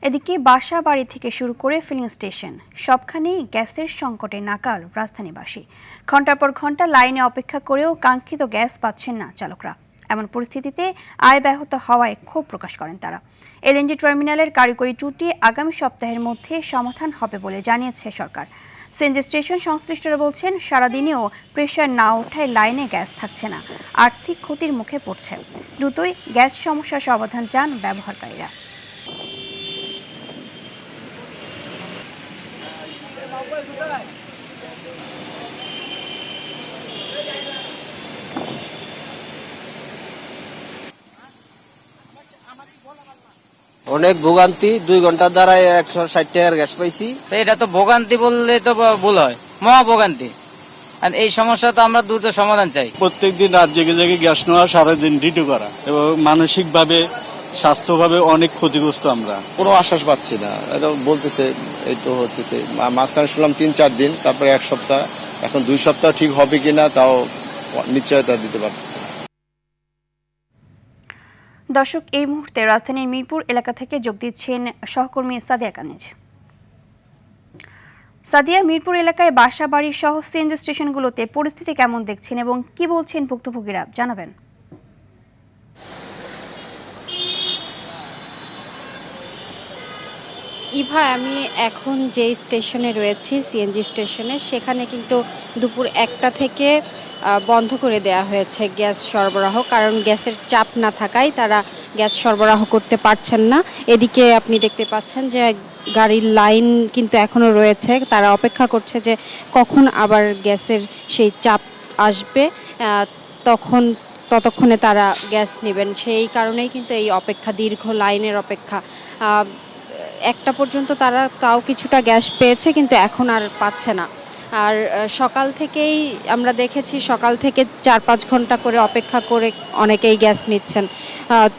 এদিকে বাসা বাড়ি থেকে শুরু করে ফিলিং স্টেশন সবখানেই গ্যাসের সংকটে নাকাল রাজধানীবাসী। ঘন্টার পর ঘন্টা লাইনে অপেক্ষা করেও কাঙ্ক্ষিত গ্যাস পাচ্ছেন না চালকরা। এমন পরিস্থিতিতে আয় ব্যাহত হওয়ায় ক্ষোভ প্রকাশ করেন তারা। এলএনজি টার্মিনালের কারিগরি ত্রুটি আগামী সপ্তাহের মধ্যে সমাধান হবে বলে জানিয়েছে সরকার। সিএনজি স্টেশন সংশ্লিষ্টরা বলছেন, সারাদিনেও প্রেশার না ওঠায় লাইনে গ্যাস থাকছে না, আর্থিক ক্ষতির মুখে পড়ছে। দ্রুতই গ্যাস সমস্যার সমাধান চান ব্যবহারকারীরা। অনেক ভোগান্তি, 2 ঘন্টার দ্বারা 160 টাকার গ্যাস পাইছি। এটা তো ভোগান্তি বললে তো ভুল হয়, মহা ভোগান্তি। আর এই সমস্যা তো আমরা দ্রুত সমাধান চাই। প্রত্যেকদিন রাত জেগে জেগে গ্যাস নেওয়া, সারাদিন ডিউটি করা এবং মানসিকভাবে স্বাস্থ্যভাবে অনেক ক্ষতিগ্রস্ত আমরা। কোনো আশ্বাস পাচ্ছি না। এটা বলতেছে এই তো হতেছে, মাঝখানে শুনলাম 3-4 দিন, তারপরে 1 সপ্তাহ, এখন 2 সপ্তাহ ঠিক হবে কিনা তাও নিশ্চয়তা দিতে পারতেছে না। দর্শক, এই মুহূর্তে রাজধানীর মিরপুর এলাকা থেকে যোগ দিচ্ছেন সহকর্মী সাদিয়া কানিজ। সাদিয়া, মিরপুর এলাকায় বাসা বাড়ি সহ সিএনজি স্টেশনগুলোতে পরিস্থিতি কেমন দেখছেন এবং কি বলছেন ভুক্তভোগীরা, জানাবেন। ইভা, আমি এখন যে স্টেশনে রয়েছি, সিএনজি স্টেশনে, সেখানে কিন্তু দুপুর 1টা থেকে বন্ধ করে দেয়া হয়েছে গ্যাস সরবরাহ, কারণ গ্যাসের চাপ না থাকায় তারা গ্যাস সরবরাহ করতে পারছেন না। এদিকে আপনি দেখতে পাচ্ছেন যে গাড়ির লাইন কিন্তু এখনও রয়েছে, তারা অপেক্ষা করছে যে কখন আবার গ্যাসের সেই চাপ আসবে, ততক্ষণে তারা গ্যাস নেবেন। সেই কারণেই কিন্তু এই অপেক্ষা, দীর্ঘ লাইনের অপেক্ষা। 1টা পর্যন্ত তারা তাও কিছুটা গ্যাস পেয়েছে, কিন্তু এখন আর পাচ্ছে না। আর সকাল থেকেই আমরা দেখেছি, সকাল থেকে 4-5 ঘন্টা করে অপেক্ষা করে অনেকেই গ্যাস নিচ্ছেন।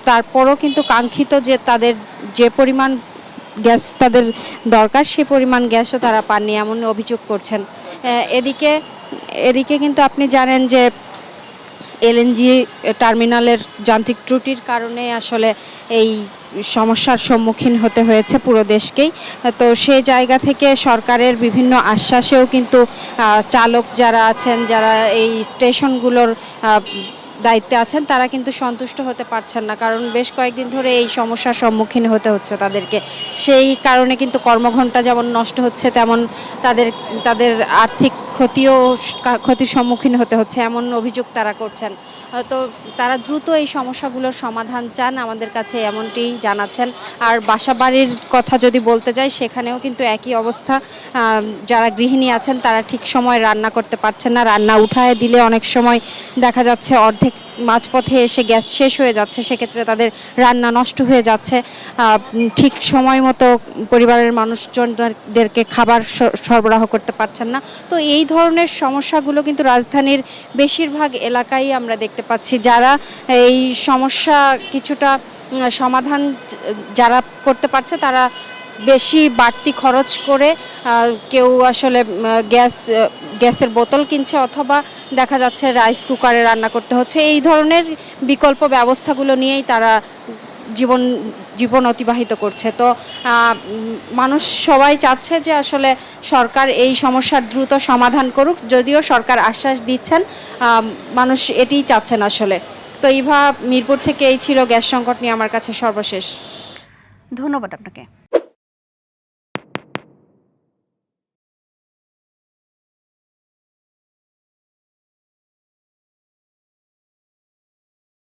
তারপরও কিন্তু কাঙ্ক্ষিত যে তাদের যে পরিমাণ গ্যাস তাদের দরকার, সে পরিমাণ গ্যাসও তারা পাননি, এমন অভিযোগ করছেন। এদিকে কিন্তু আপনি জানেন যে এলএনজি টার্মিনালের যান্ত্রিক ত্রুটির কারণে আসলে এই সমস্যার সম্মুখীন হতে হয়েছে পুরো দেশকেই। তো সেই জায়গা থেকে সরকারের বিভিন্ন আশ্বাসেও কিন্তু চালক যারা আছেন, যারা এই স্টেশনগুলোর দায়িত্বে আছেন, তারা কিন্তু সন্তুষ্ট হতে পারছেন না, কারণ বেশ কয়েকদিন ধরে এই সমস্যার সম্মুখীন হতে হচ্ছে তাদেরকে। সেই কারণে কিন্তু কর্মঘণ্টা যেমন নষ্ট হচ্ছে, তেমন তাদের আর্থিক ক্ষতির সম্মুখীন হতে হচ্ছে, এমন অভিযোগ তারা করছেন। তো তারা দ্রুত এই সমস্যাগুলোর সমাধান চান, আমাদের কাছে এমনটি জানাচ্ছেন। আর বাসা বাড়ির কথা যদি বলতে যাই, সেখানেও কিন্তু একই অবস্থা। যারা গৃহিণী আছেন তারা ঠিক সময় রান্না করতে পারছেন না, রান্না উঠায় দিলে অনেক সময় দেখা যাচ্ছে অর্ধেক মাঝপথে এসে গ্যাস শেষ হয়ে যাচ্ছে, সেক্ষেত্রে তাদের রান্না নষ্ট হয়ে যাচ্ছে। ঠিক সময় মতো পরিবারের মানুষজনদেরকে খাবার সরবরাহ করতে পারছেন না। তো এই ধরনের সমস্যাগুলো কিন্তু রাজধানীর বেশিরভাগ এলাকায় আমরা দেখতে পাচ্ছি। যারা এই সমস্যা কিছুটা সমাধান যারা করতে পারছে, তারা বেশি বাড়তি খরচ করে কেউ আসলে গ্যাসের বোতল কিনছে, অথবা দেখা যাচ্ছে রাইস কুকারে রান্না করতে হচ্ছে। এই ধরনের বিকল্প ব্যবস্থাগুলো নিয়েই তারা জীবন অতিবাহিত করছে। তো মানুষ সবাই চাচ্ছে যে আসলে সরকার এই সমস্যার দ্রুত সমাধান করুক, যদিও সরকার আশ্বাস দিচ্ছেন, মানুষ এটিই চাচ্ছেন আসলে। তো ইভা, মিরপুর থেকে এই ছিল গ্যাস সংকট নিয়ে আমার কাছে সর্বশেষ। ধন্যবাদ আপনাকে।